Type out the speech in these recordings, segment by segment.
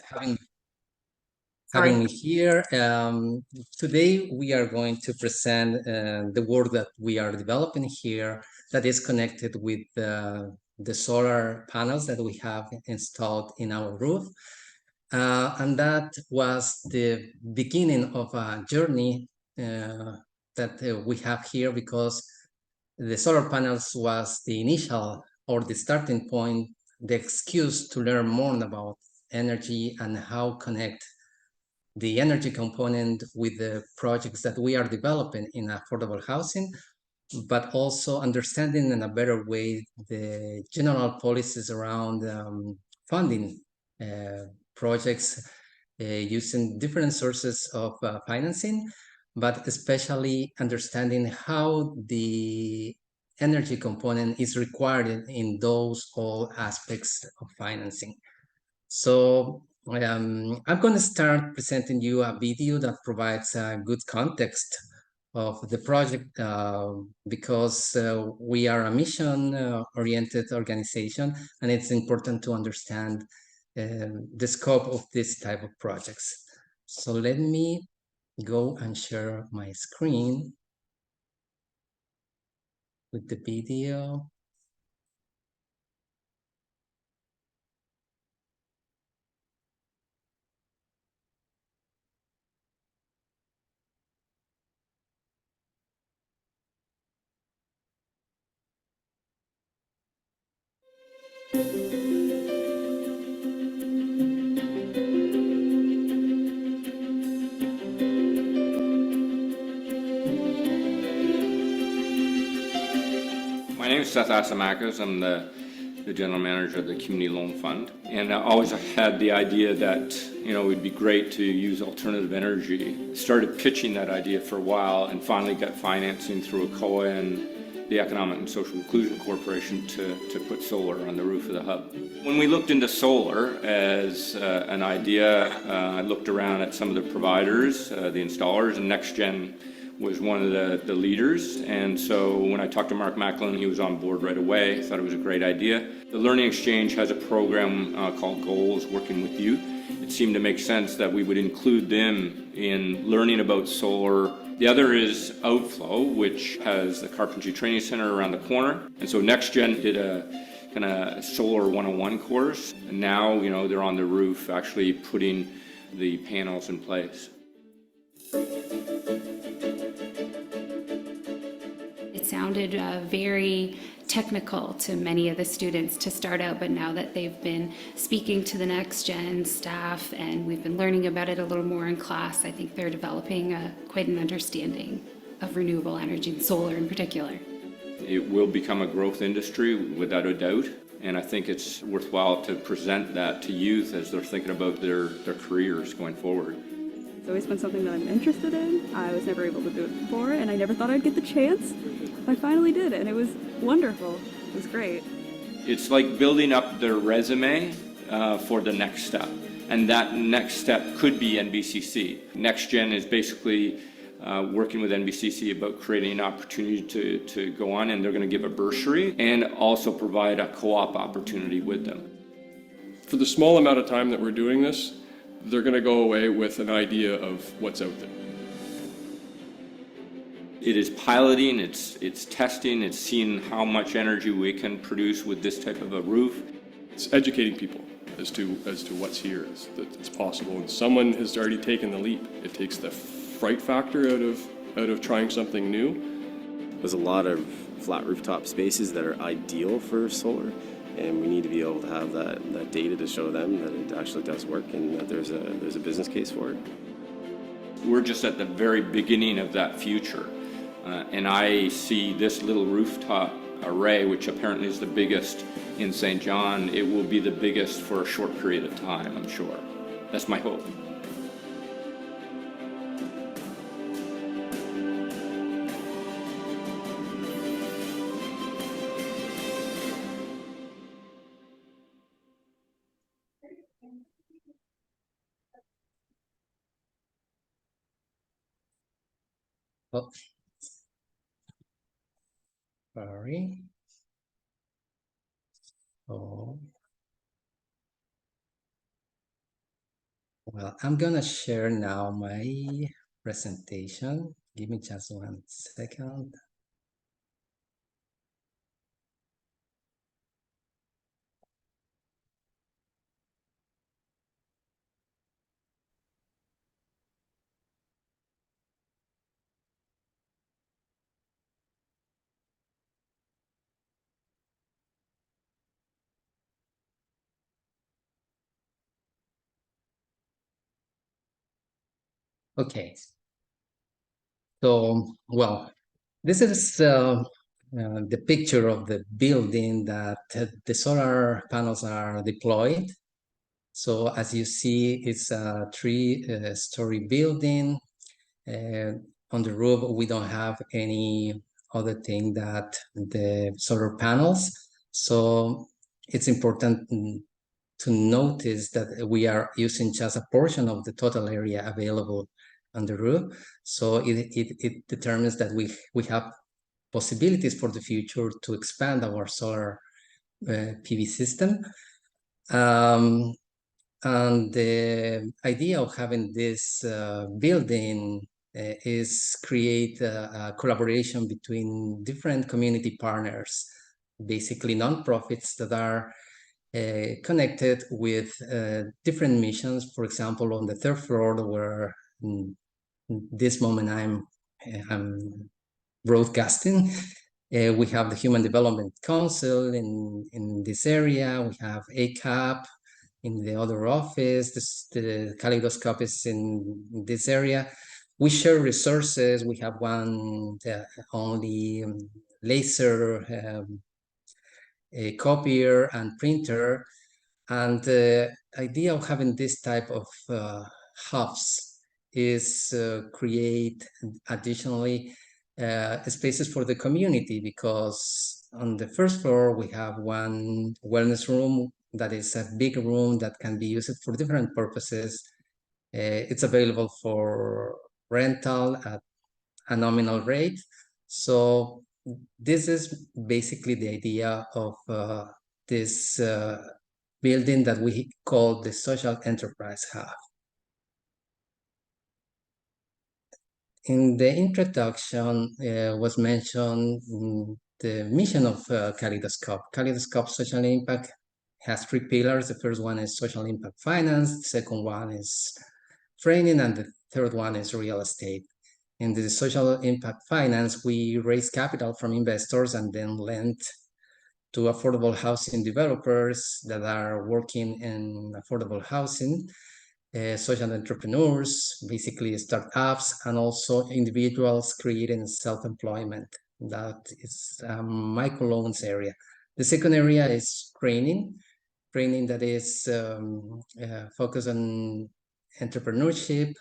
having having me here. Today we are going to present the work that we are developing here that is connected with the solar panels that we have installed in our roof. And that was the beginning of a journey that we have here, because the solar panels was the initial or the starting point, the excuse to learn more about energy and how connect the energy component with the projects that we are developing in affordable housing, but also understanding in a better way the general policies around funding projects using different sources of financing, but especially understanding how the energy component is required in those all aspects of financing. So I'm going to start presenting you a video that provides a good context of the project because we are a mission-oriented organization, and it's important to understand the scope of this type of projects. So let me go and share my screen with the video. My name is Seth Asimakis. I'm the general manager of the Community Loan Fund, and I always had the idea that it would be great to use alternative energy. Started pitching that idea for a while, and finally got financing through ACOA and the Economic and Social Inclusion Corporation to put solar on the roof of the hub. When we looked into solar as an idea, I looked around at some of the providers, the installers, and NextGen was one of the leaders, and so when I talked to Mark Macklin, he was on board right away. Thought it was a great idea. The Learning Exchange has a program called Goals, working with youth. It seemed to make sense that we would include them in learning about solar. The other is Outflow, which has the Carpentry Training Center around the corner, and so NextGen did a kind of Solar 101 course, and now they're on the roof actually putting the panels in place. It sounded very technical to many of the students to start out, but now that they've been speaking to the NextGen staff and we've been learning about it a little more in class, I think they're developing quite an understanding of renewable energy and solar in particular. It will become a growth industry without a doubt, and I think it's worthwhile to present that to youth as they're thinking about their careers going forward. It's always been something that I'm interested in. I was never able to do it before, and I never thought I'd get the chance. I finally did it, and it was wonderful. It was great. It's like building up their resume for the next step, and that next step could be NBCC. NextGen is basically working with NBCC about creating an opportunity to go on, and they're going to give a bursary and also provide a co-op opportunity with them. For the small amount of time that we're doing this, they're going to go away with an idea of what's out there. It is piloting, it's testing, it's seeing how much energy we can produce with this type of a roof. It's educating people as to what's here, that it's possible, and someone has already taken the leap. It takes the fright factor out of trying something new. There's a lot of flat rooftop spaces that are ideal for solar, and we need to be able to have that data to show them that it actually does work and that there's a business case for it. We're just at the very beginning of that future, and I see this little rooftop array, which apparently is the biggest in St. John. It will be the biggest for a short period of time, I'm sure. That's my hope. Oh, sorry. Oh. Well, I'm gonna share now my presentation. Give me just 1 second. Okay. So, well, this is the picture of the building that the solar panels are deployed. So as you see, it's a three-story building. On the roof, we don't have any other thing that the solar panels. So it's important to notice that we are using just a portion of the total area available on the roof. So it determines that we have possibilities for the future to expand our solar PV system. And the idea of having this building is create a collaboration between different community partners, basically nonprofits that are connected with different missions. For example, on the third floor, where this moment I'm broadcasting, we have the Human Development Council in this area. We have ACAP in the other office. The Kaleidoscope is in this area. We share resources. We have one only laser a copier and printer. And the idea of having this type of hubs is create additionally spaces for the community, because on the first floor we have one wellness room that is a big room that can be used for different purposes. It's available for rental at a nominal rate. So this is basically the idea of this building that we call the Social Enterprise Hub. In the introduction was mentioned the mission of Kaleidoscope. Kaleidoscope Social Impact has three pillars. The first one is social impact finance, the second one is training, and the third one is real estate. In the social impact finance, we raise capital from investors and then lend to affordable housing developers that are working in affordable housing, social entrepreneurs, basically startups, and also individuals creating self-employment. That is microloans area. The second area is training that is focused on entrepreneurship,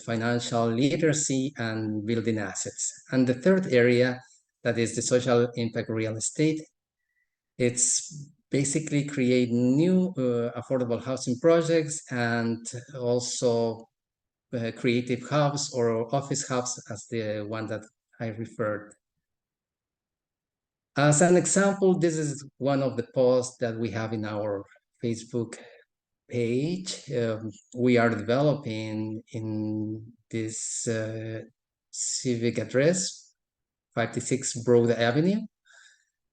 financial literacy, and building assets. And the third area, that is the social impact real estate. It's basically create new affordable housing projects and also creative hubs or office hubs, as the one that I referred. As an example, this is one of the posts that we have in our Facebook page. We are developing in this civic address, 56 Broad Avenue,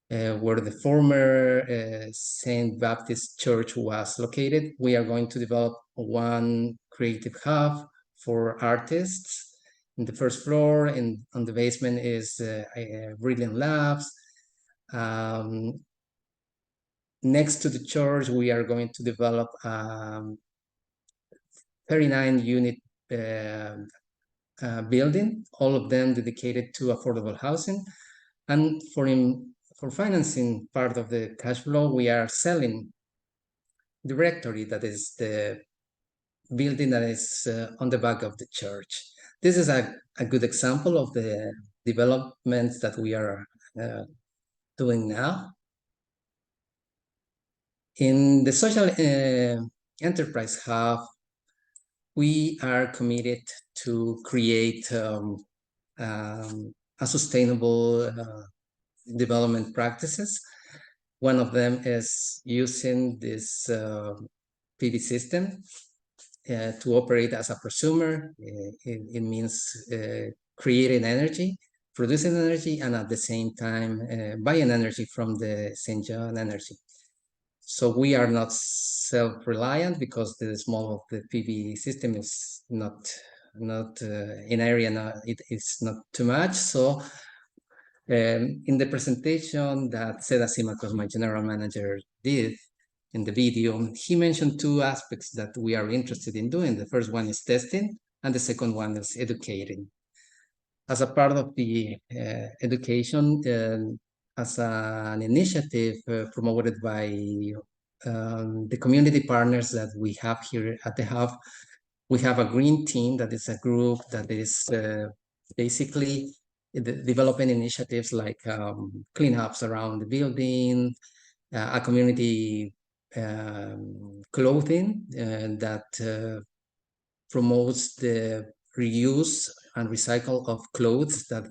where the former St. Baptist Church was located. We are going to develop one creative hub for artists. In the first floor, and on the basement is Brilliant Labs. Next to the church, we are going to develop 39-unit building, all of them dedicated to affordable housing. And for financing part of the cash flow, we are selling the rectory, that is the building that is on the back of the church. This is a good example of the developments that we are doing now. In the Social Enterprise Hub, we are committed to create a sustainable development practices. One of them is using this PV system. to operate as a prosumer. It means creating energy, producing energy, and at the same time buying energy from the St. John energy. So we are not self-reliant because the small of the PV system is not in area, it is not too much. So in the presentation that Seda Simakos, my general manager, did in the video, he mentioned two aspects that we are interested in doing. The first one is testing, and the second one is educating. As a part of the education, as an initiative promoted by the community partners that we have here at the Hub, we have a green team that is a group that is basically developing initiatives like cleanups around the building, a community clothing that promotes the reuse and recycle of clothes that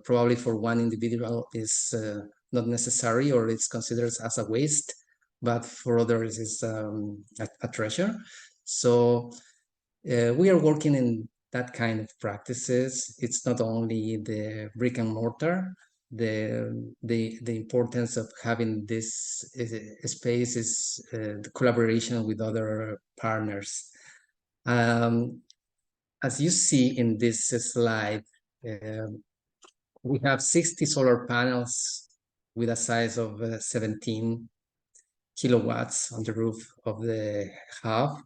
probably for one individual is not necessary or it's considered as a waste, but for others is a treasure. So we are working in that kind of practices. It's not only the brick and mortar. The importance of having this space is the collaboration with other partners. As you see in this slide, we have 60 solar panels with a size of 17 kilowatts on the roof of the Hub.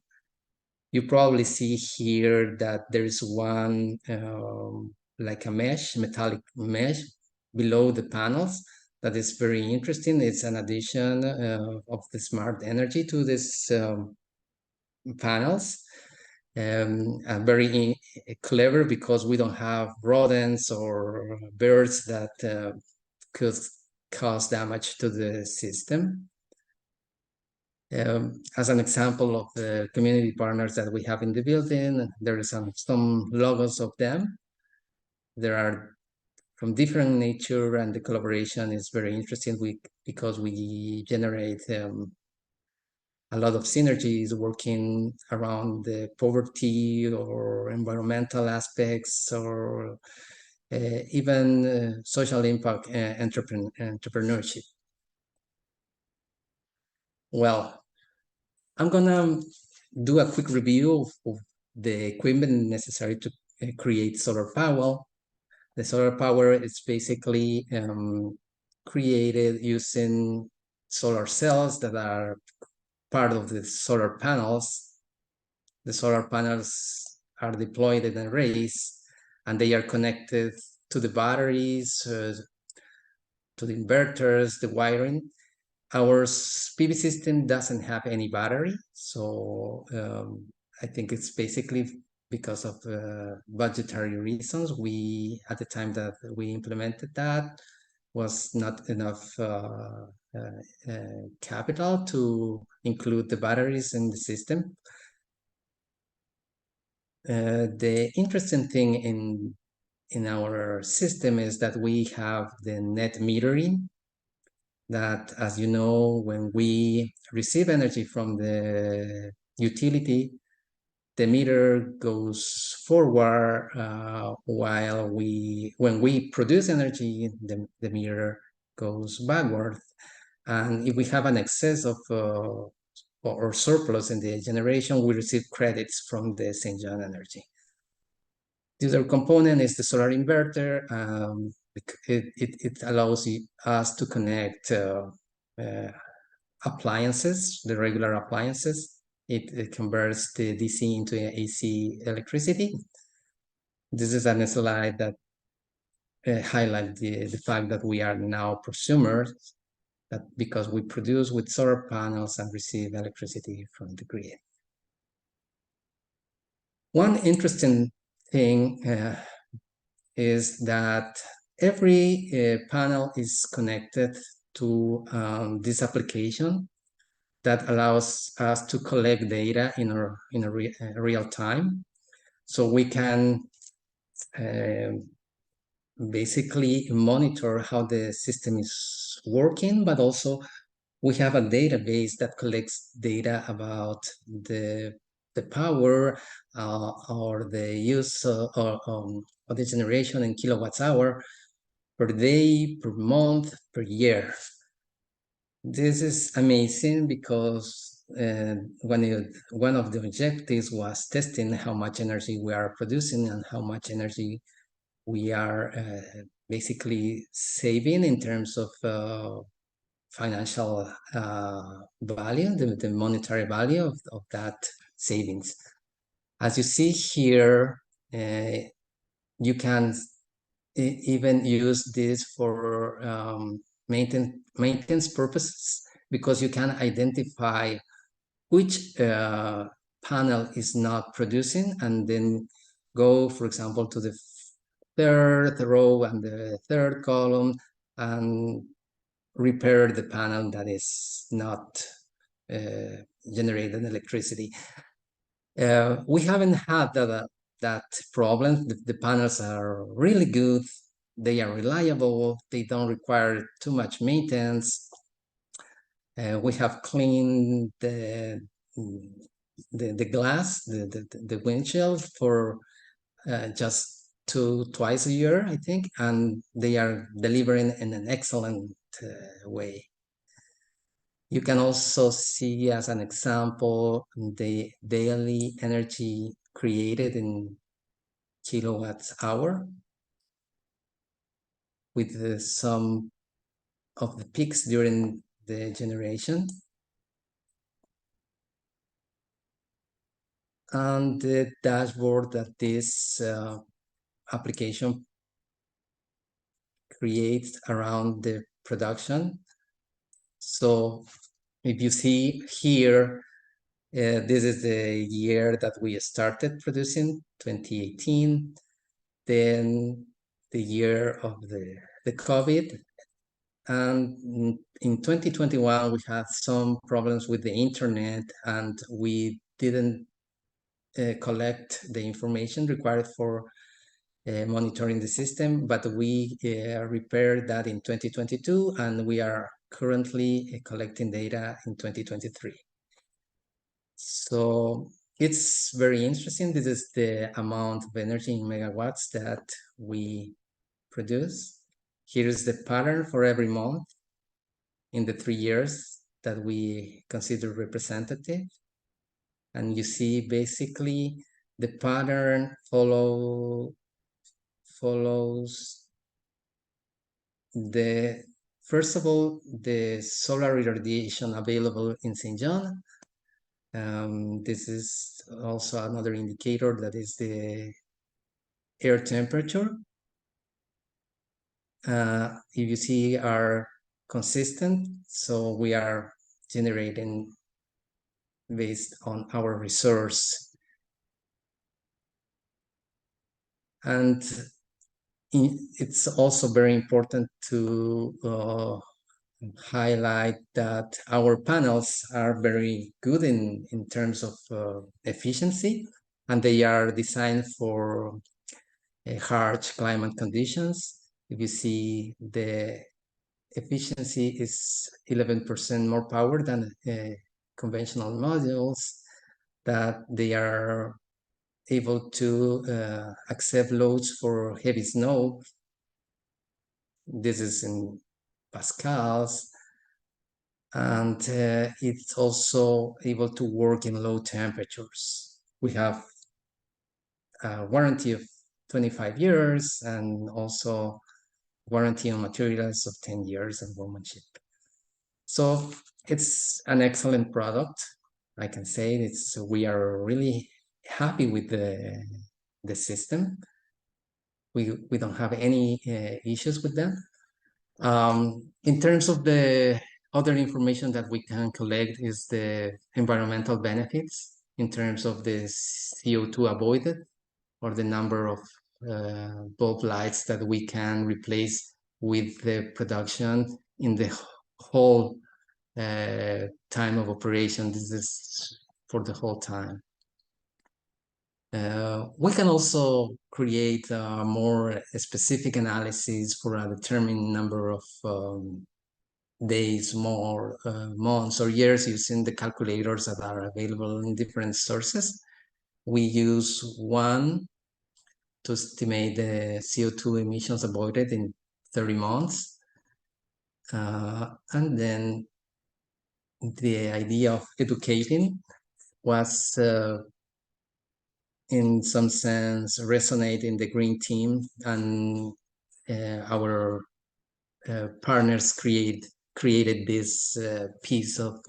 You probably see here that there is one like a mesh, metallic mesh below the panels. That is very interesting. It's an addition of the smart energy to these panels. Very clever because we don't have rodents or birds that could cause damage to the system. As an example of the community partners that we have in the building, there is some logos of them. There are from different nature, and the collaboration is very interesting because we generate a lot of synergies working around the poverty or environmental aspects or even social impact entrepreneurship. Well, I'm gonna do a quick review of the equipment necessary to create solar power. The solar power is basically created using solar cells that are part of the solar panels. The solar panels are deployed in arrays, and they are connected to the batteries, to the inverters, the wiring. Our PV system doesn't have any battery, so I think it's basically because of budgetary reasons. At the time that we implemented that, was not enough capital to include the batteries in the system. The interesting thing in our system is that we have the net metering, that, as you know, when we receive energy from the utility, the meter goes forward, while when we produce energy, the meter goes backward. And if we have an excess of or surplus in the generation, we receive credits from the St. John energy. The other component is the solar inverter. It allows us to connect appliances, the regular appliances. It converts the DC into AC electricity. This is a slide that highlights the fact that we are now prosumers, that because we produce with solar panels and receive electricity from the grid. One interesting thing is that every panel is connected to this application that allows us to collect data in real time. So we can basically monitor how the system is working, but also we have a database that collects data about the the power or the use of the generation in kilowatts hour per day, per month, per year. This is amazing because one of the objectives was testing how much energy we are producing and how much energy we are basically saving in terms of financial value, the monetary value of that savings. As you see here, you can even use this for maintenance purposes, because you can identify which panel is not producing and then go, for example, to the third row and the third column and repair the panel that is not generating electricity. We haven't had that problem. The panels are really good. They are reliable. They don't require too much maintenance. We have cleaned the glass, the windshield for just twice a year, I think, and they are delivering in an excellent way. You can also see as an example the daily energy created in kilowatts hour with some of the peaks during the generation. And the dashboard that this application creates around the production. So if you see here, this is the year that we started producing, 2018. Then the year of the COVID. And in 2021, we had some problems with the internet and we didn't collect the information required for monitoring the system, but we repaired that in 2022 and we are currently collecting data in 2023. So it's very interesting. This is the amount of energy in megawatts that we produce. Here's the pattern for every month in the 3 years that we consider representative. And you see basically the pattern follows first of all, the solar irradiation available in St. John. This is also another indicator that is the air temperature. If you see are consistent, so we are generating based on our resource. And it's also very important to highlight that our panels are very good in terms of efficiency, and they are designed for harsh climate conditions. If you see, the efficiency is 11% more power than conventional modules, that they are able to accept loads for heavy snow. This is in pascals, and it's also able to work in low temperatures. We have a warranty of 25 years and also warranty on materials of 10 years and workmanship. So it's an excellent product. I can say we are really happy with the system. We don't have any issues with that. In terms of the other information that we can collect is the environmental benefits in terms of the CO2 avoided or the number of bulb lights that we can replace with the production in the whole time of operation. This is for the whole time. We can also create more specific analysis for a determined number of days, more months or years using the calculators that are available in different sources. We use one to estimate the CO2 emissions avoided in 30 months. And then the idea of educating was in some sense resonate in the green team, and our partners created this piece of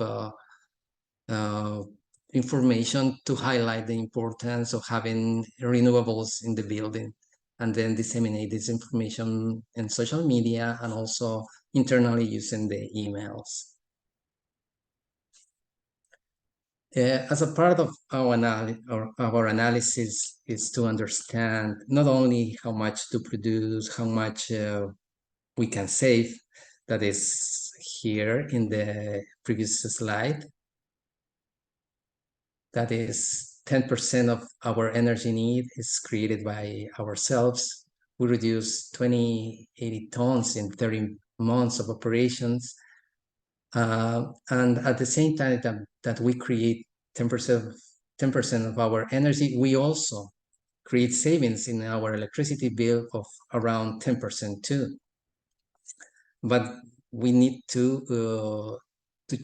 information to highlight the importance of having renewables in the building, and then disseminate this information in social media and also internally using the emails. As a part of our analysis is to understand not only how much to produce, how much we can save, that is here in the previous slide. That is 10% of our energy need is created by ourselves. We reduce 2,080 tons in 30 months of operations. And at the same time that we create 10% of our energy, we also create savings in our electricity bill of around 10% too. But we need to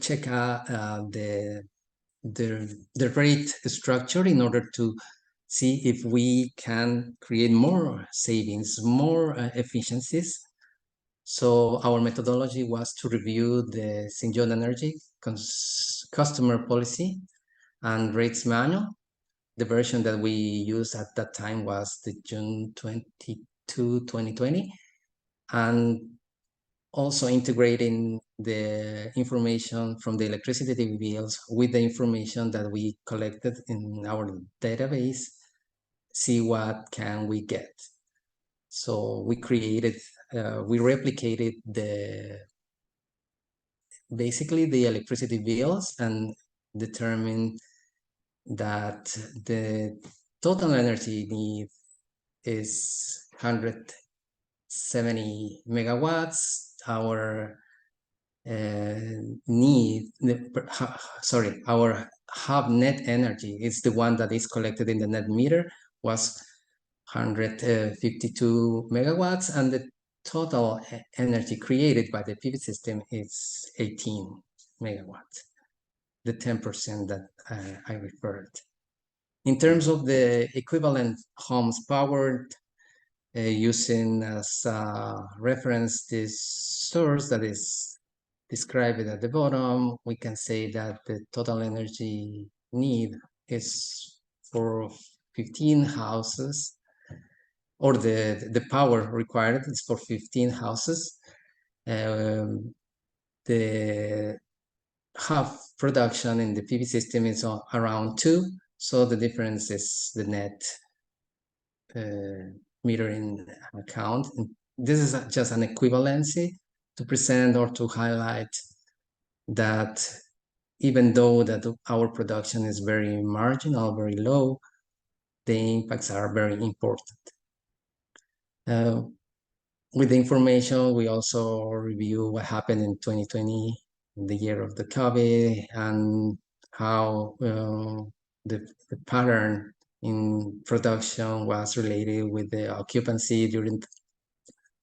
check out the rate structure in order to see if we can create more savings, more efficiencies. So our methodology was to review the St. John Energy customer policy and rates manual. The version that we used at that time was the June 22, 2020, and also integrating the information from the electricity bills with the information that we collected in our database, see what can we get. So we created, we replicated basically the electricity bills and determined that the total energy need is 170 megawatts. Our our hub net energy is the one that is collected in the net meter, was 152 megawatts, and the total energy created by the PV system is 18 megawatts, the 10% that I referred. In terms of the equivalent homes powered, using as a reference this source that is described at the bottom, we can say that the total energy need is for 15 houses, or the power required is for 15 houses. The half production in the PV system is around 2, so the difference is the net metering account. And this is just an equivalency to present or to highlight that even though that our production is very marginal, very low, the impacts are very important. With the information, we also review what happened in 2020, the year of the COVID, and how the pattern in production was related with the occupancy during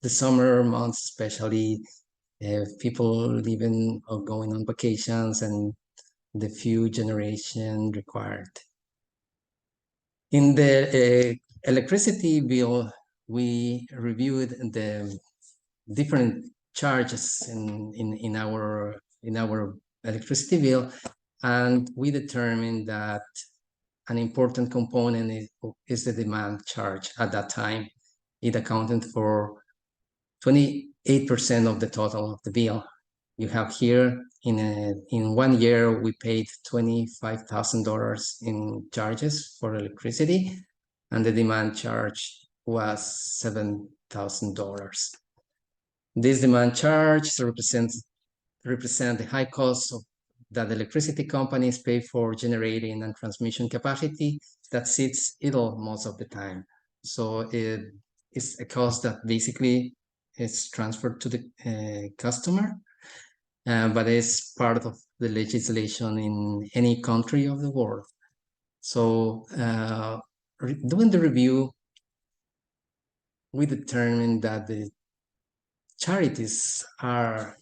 the summer months, especially people living or going on vacations and the few generation required. In the electricity bill, we reviewed the different charges in our electricity bill, and we determined that an important component is the demand charge. At that time, it accounted for 28% of the total of the bill. You have here in 1 year we paid $25,000 in charges for electricity, and the demand charge was $7,000. This demand charge represent the high cost that electricity companies pay for generating and transmission capacity that sits idle most of the time. So it is a cost that basically is transferred to the customer. but it's part of the legislation in any country of the world. So doing the review, we determined that the charities are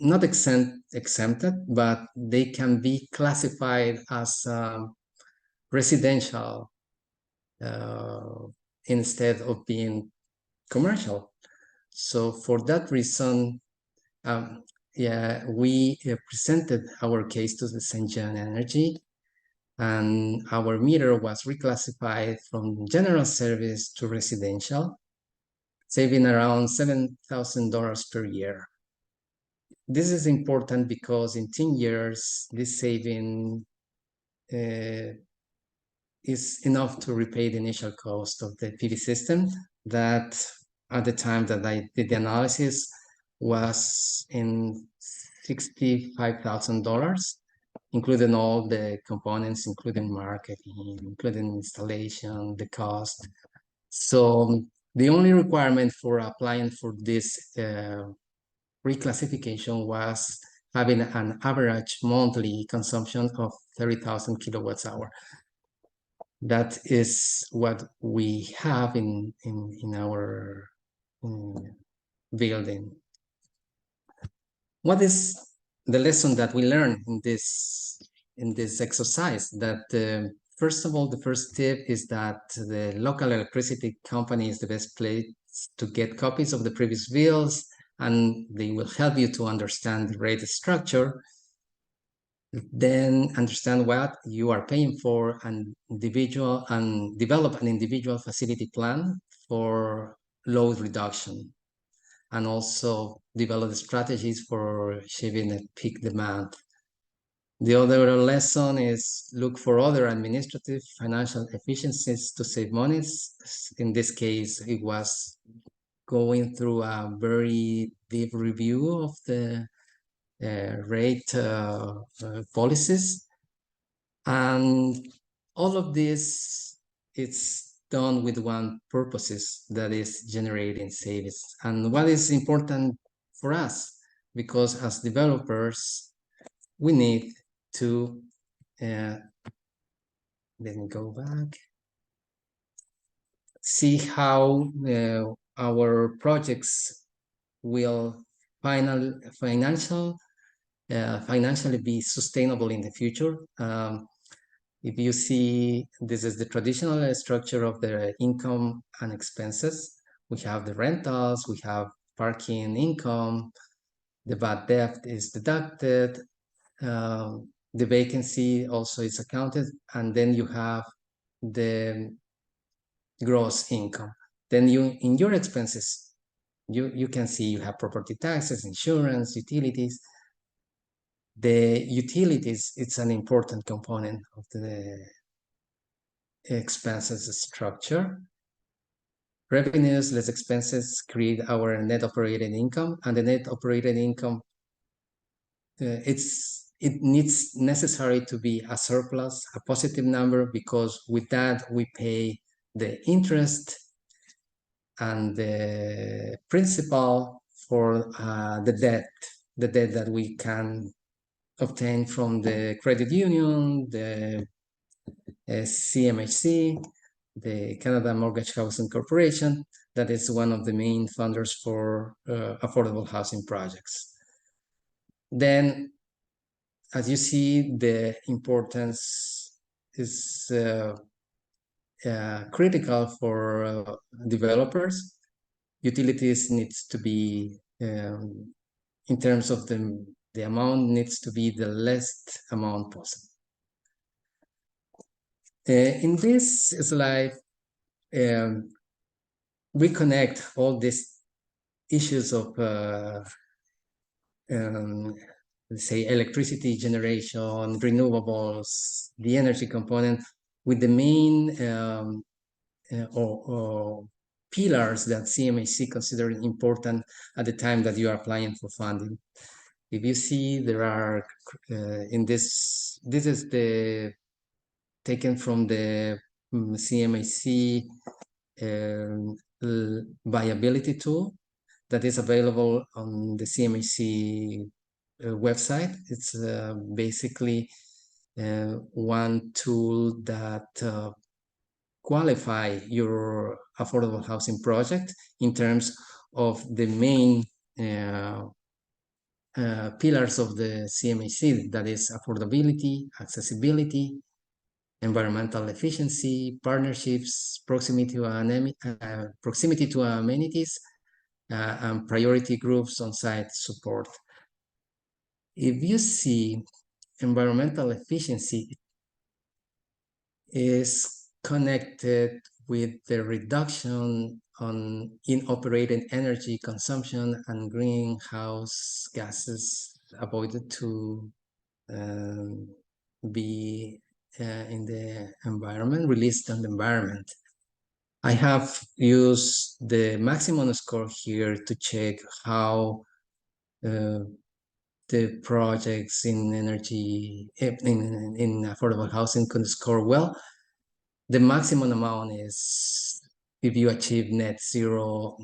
not exempted, but they can be classified as residential instead of being commercial. So for that reason, yeah, we presented our case to the St. John Energy, and our meter was reclassified from general service to residential, saving around $7,000 per year. This is important because in 10 years, this saving is enough to repay the initial cost of the PV system that at the time that I did the analysis was in $65,000, including all the components, including marketing, including installation, the cost. So the only requirement for applying for this reclassification was having an average monthly consumption of 30,000 kilowatts hour. That is what we have in our building. What is the lesson that we learned in this exercise? That first of all, the first tip is that the local electricity company is the best place to get copies of the previous bills, and they will help you to understand the rate structure. Then understand what you are paying for and develop an individual facility plan for load reduction, and also develop strategies for achieving a peak demand. The other lesson is look for other administrative financial efficiencies to save monies. In this case, it was going through a very deep review of the rate policies, and all of this, it's done with one purpose, that is generating savings. And what is important for us, because as developers, we need to let me go back, see how our projects will financially be sustainable in the future. If you see, this is the traditional structure of the income and expenses. We have the rentals, we have parking income, the bad debt is deducted, the vacancy also is accounted, and then you have the gross income. Then in your expenses, you can see you have property taxes, insurance, utilities. The utilities, it's an important component of the expenses structure. Revenues less expenses create our net operating income, and the net operating income, it needs necessary to be a surplus, a positive number, because with that we pay the interest and the principal for the debt that we can obtain from the credit union, the CMHC, the Canada Mortgage Housing Corporation, that is one of the main funders for affordable housing projects. Then, as you see, the importance is critical for developers. Utilities needs to be, in terms of the amount, needs to be the least amount possible. In this slide, we connect all these issues of, let's say, electricity generation, renewables, the energy component, with the main or pillars that CMHC considered important at the time that you are applying for funding. If you see, there are in this is the taken from the CMHC viability tool. that is available on the CMHC website. It's basically one tool that qualify your affordable housing project in terms of the main pillars of the CMHC, that is affordability, accessibility, environmental efficiency, partnerships, proximity to amenities, and priority groups on-site support. If you see, environmental efficiency is connected with the reduction in operating energy consumption and greenhouse gases avoided to be in the environment, released on the environment. I have used the maximum score here to check how the projects in energy in affordable housing can score well. The maximum amount is if you achieve net zero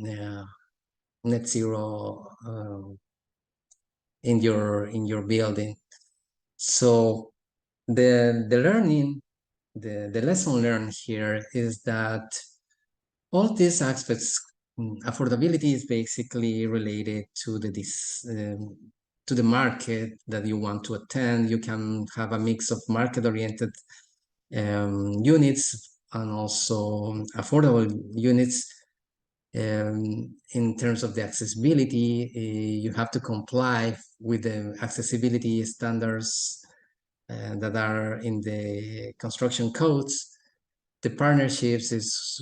in your building. So the lesson learned here is that all these aspects, affordability is basically related to the market that you want to attend. You can have a mix of market-oriented units and also affordable units. In terms of the accessibility, you have to comply with the accessibility standards that are in the construction codes. The partnerships is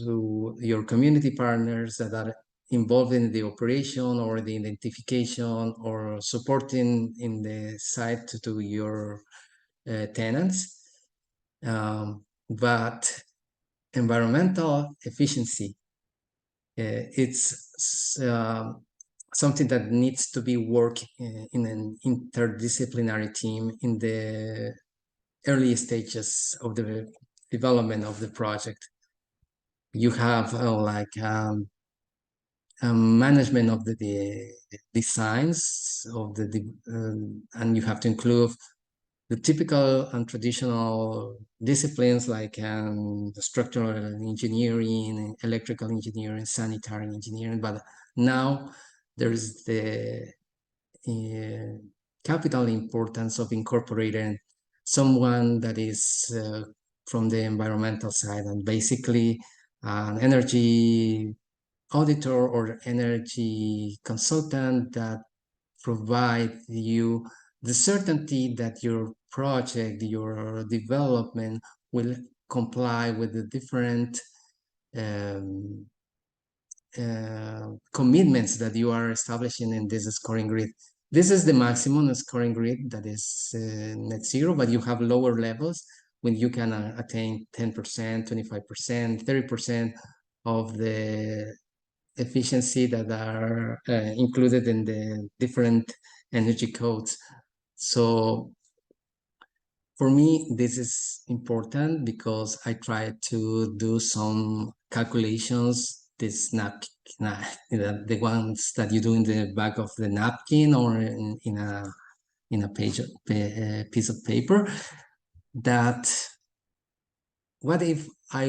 your community partners that are involved in the operation or the identification or supporting in the site to your tenants. But environmental efficiency, it's something that needs to be worked in an interdisciplinary team in the early stages of the development of the project. You have management of the designs of and you have to include the typical and traditional disciplines like structural engineering, electrical engineering, sanitary engineering, but now there is the capital importance of incorporating someone that is from the environmental side, and basically an energy auditor or energy consultant that provide you the certainty that your project, your development will comply with the different commitments that you are establishing in this scoring grid. This is the maximum scoring grid that is net zero, but you have lower levels when you can attain 10%, 25%, 30% of the efficiency that are included in the different energy codes. So for me, this is important because I try to do some calculations, the ones that you do in the back of the napkin or in a piece of paper, that what if I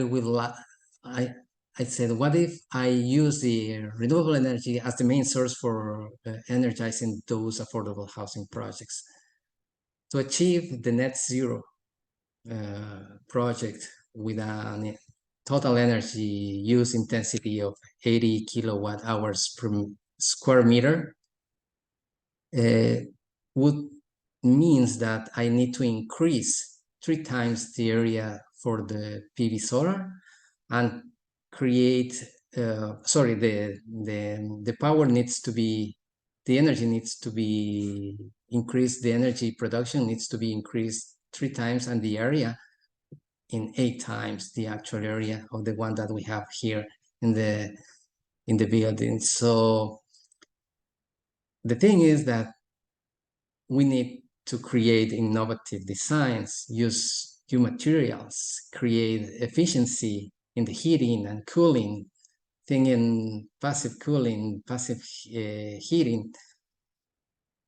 said, what if I use the renewable energy as the main source for energizing those affordable housing projects? To achieve the net zero project with a total energy use intensity of 80 kilowatt hours per square meter, would means that I need to increase 3 times the area for the PV solar and create the power needs to be, the energy needs to be increased, the energy production needs to be increased 3 times, and the area in 8 times the actual area of the one that we have here in the building. So the thing is that we need to create innovative designs, use new materials, create efficiency in the heating and cooling, thing in passive cooling, passive heating,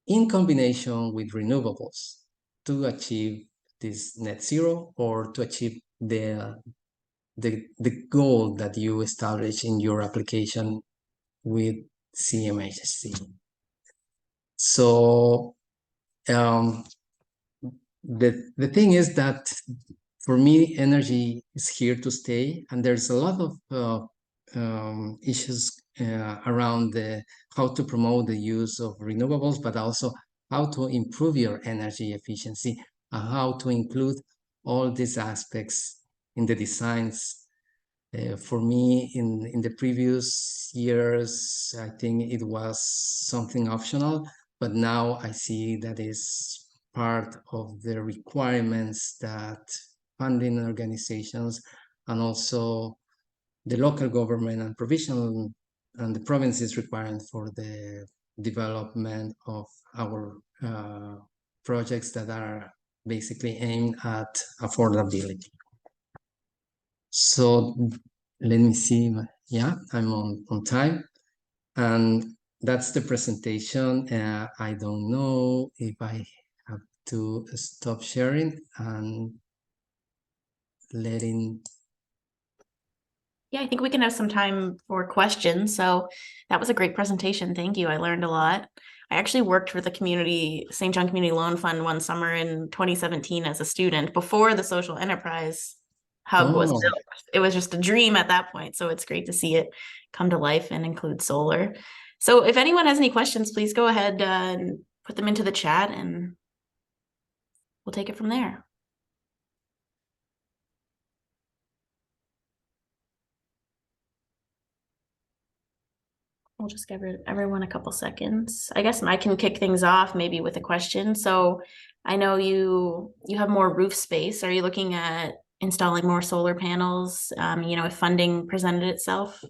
in combination with renewables to achieve this net zero or to achieve the goal that you establish in your application with CMHC. So the thing is that for me, energy is here to stay, and there's a lot of issues around how to promote the use of renewables, but also how to improve your energy efficiency and how to include all these aspects in the designs. For me, in the previous years, I think it was something optional, but now I see that is part of the requirements that funding organizations and also the local government and provincial and the provinces requiring for the development of our projects that are basically aimed at affordability. So let me see. Yeah, I'm on time. And that's the presentation. I don't know if I have to stop sharing and letting. Yeah, I think we can have some time for questions. So that was a great presentation. Thank you. I learned a lot. I actually worked for the St. John Community Loan Fund one summer in 2017 as a student before the social enterprise hub was built. It was just a dream at that point. So it's great to see it come to life and include solar. So if anyone has any questions, please go ahead and put them into the chat and we'll take it from there. I'll just give everyone a couple seconds. I guess I can kick things off maybe with a question. So I know you have more roof space. Are you looking at installing more solar panels, if funding presented itself?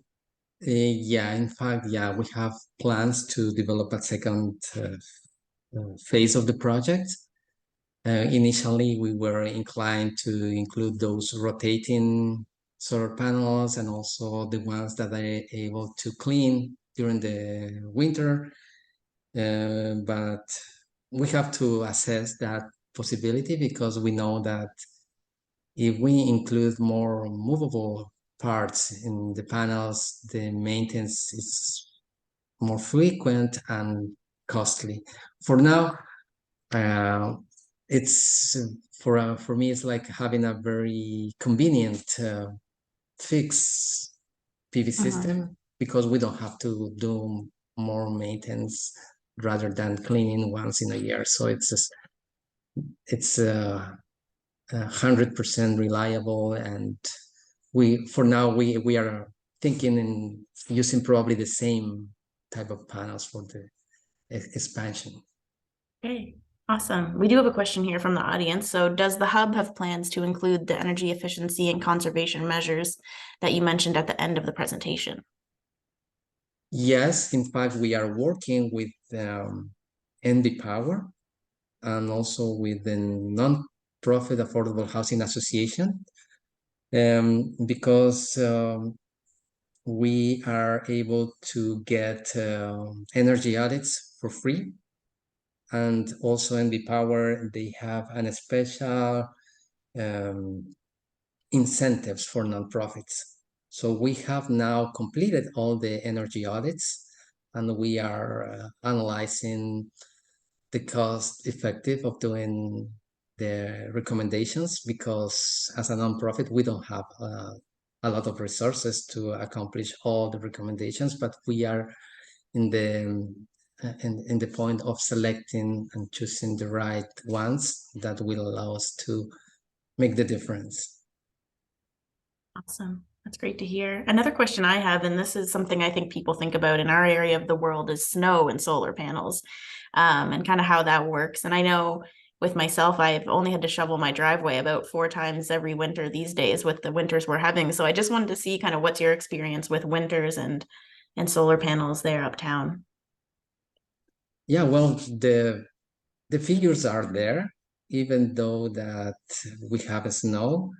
Yeah, in fact, yeah, we have plans to develop a second phase of the project. Initially, we were inclined to include those rotating solar panels and also the ones that are able to clean during the winter. But we have to assess that possibility because we know that if we include more movable parts in the panels, the maintenance is more frequent and costly. For now, it's for me, it's like having a very convenient fixed PV system because we don't have to do more maintenance rather than cleaning once in a year. So it's 100% reliable, and for now we are thinking in using probably the same type of panels for the expansion. Okay, awesome. We do have a question here from the audience. So does the hub have plans to include the energy efficiency and conservation measures that you mentioned at the end of the presentation? Yes, in fact, we are working with NB Power and also with the non-profit Affordable Housing Association because we are able to get energy audits for free. And also NB Power, they have a special incentives for nonprofits. So we have now completed all the energy audits and we are analyzing the cost effective of doing the recommendations because as a nonprofit, we don't have a lot of resources to accomplish all the recommendations, but we are in the point of selecting and choosing the right ones that will allow us to make the difference. Awesome. That's great to hear. Another question I have, and this is something I think people think about in our area of the world, is snow and solar panels and kind of how that works. And I know with myself, I've only had to shovel my driveway about 4 times every winter these days with the winters we're having. So I just wanted to see kind of what's your experience with winters and solar panels there uptown. Yeah, well, the figures are there, even though that we have snow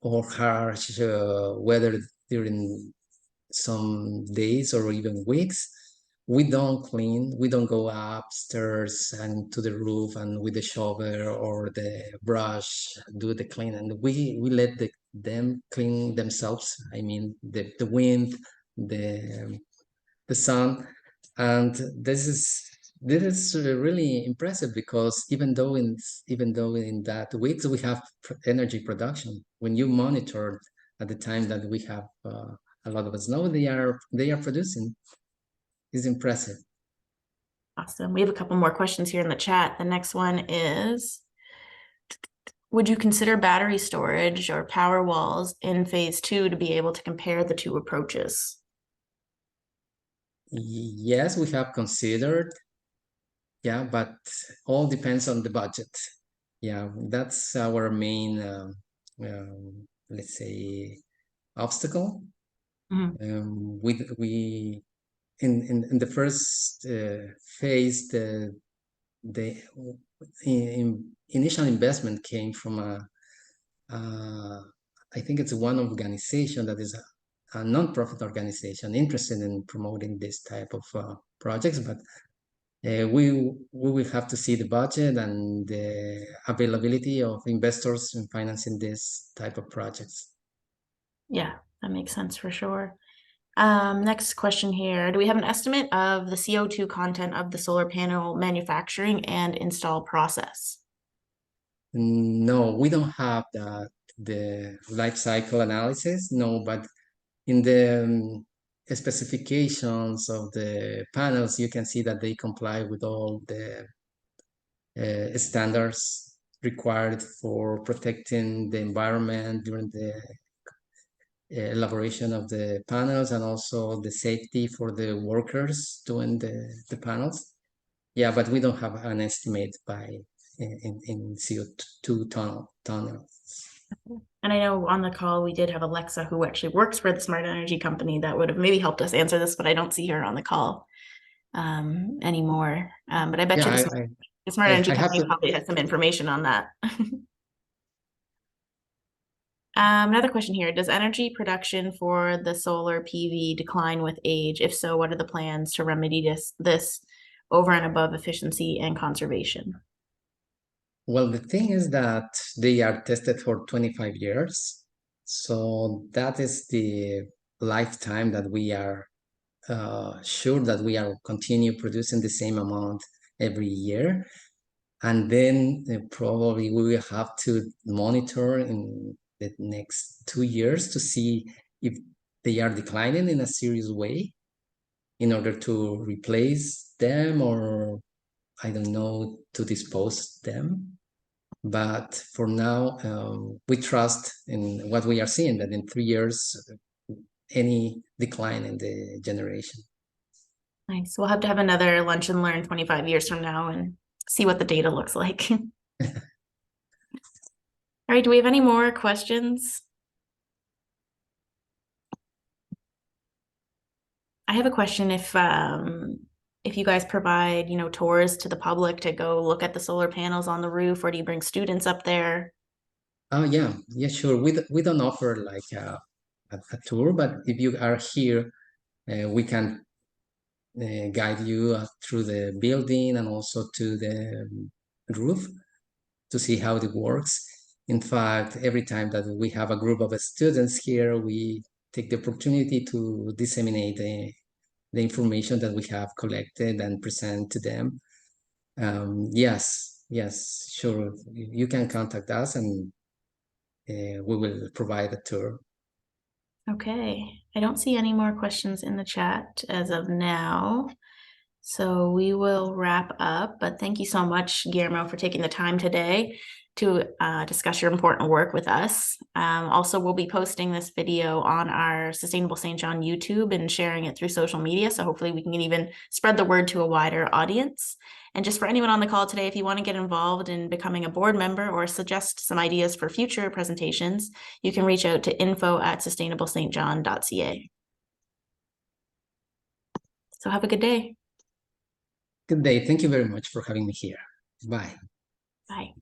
or harsh weather during some days or even weeks, we don't clean, we don't go upstairs and to the roof and with the shovel or the brush do the cleaning. We let them clean themselves. I mean, the wind, the sun, and this is really impressive because even though in that weeks we have energy production, when you monitor at the time that we have a lot of snow, they are producing. Is impressive. Awesome. We have a couple more questions here in the chat. The next one is, would you consider battery storage or power walls in phase 2 to be able to compare the two approaches? Yes, we have considered. Yeah, but all depends on the budget. Yeah, that's our main, let's say, obstacle. We in the first phase, the initial investment came from I think it's one organization that is a non-profit organization interested in promoting this type of projects, but we will have to see the budget and the availability of investors in financing this type of projects. Yeah, that makes sense for sure. Next question here. Do we have an estimate of the CO2 content of the solar panel manufacturing and install process? No, we don't have the life cycle analysis, no, but in the specifications of the panels, you can see that they comply with all the standards required for protecting the environment during the elaboration of the panels, and also the safety for the workers doing the panels. Yeah, but we don't have an estimate in CO2 tunnels. And I know on the call we did have Alexa, who actually works for the smart energy company, that would have maybe helped us answer this, but I don't see her on the call anymore. But I bet you the smart energy company probably has some information on that. Another question here. Does energy production for the solar PV decline with age? If so, what are the plans to remedy this over and above efficiency and conservation? Well, the thing is that they are tested for 25 years. So that is the lifetime that we are sure that we are continue producing the same amount every year. And then probably we will have to monitor in the next 2 years to see if they are declining in a serious way in order to replace them, or I don't know, to dispose them. But for now, we trust in what we are seeing, that in 3 years, any decline in the generation. Nice. We'll have to have another lunch and learn 25 years from now and see what the data looks like. All right, do we have any more questions? I have a question. If you guys provide, tours to the public to go look at the solar panels on the roof, or do you bring students up there? Oh yeah, sure. We don't offer like a tour, but if you are here, we can guide you through the building and also to the roof to see how it works. In fact, every time that we have a group of students here, we take the opportunity to disseminate the information that we have collected and present to them. Yes, sure. You can contact us and we will provide a tour. Okay, I don't see any more questions in the chat as of now. So we will wrap up, but thank you so much, Guillermo, for taking the time today to discuss your important work with us. Also, we'll be posting this video on our Sustainable St. John YouTube and sharing it through social media. So hopefully we can even spread the word to a wider audience. And just for anyone on the call today, if you want to get involved in becoming a board member or suggest some ideas for future presentations, you can reach out to info@sustainablestjohn.ca. So have a good day. Good day. Thank you very much for having me here. Bye. Bye.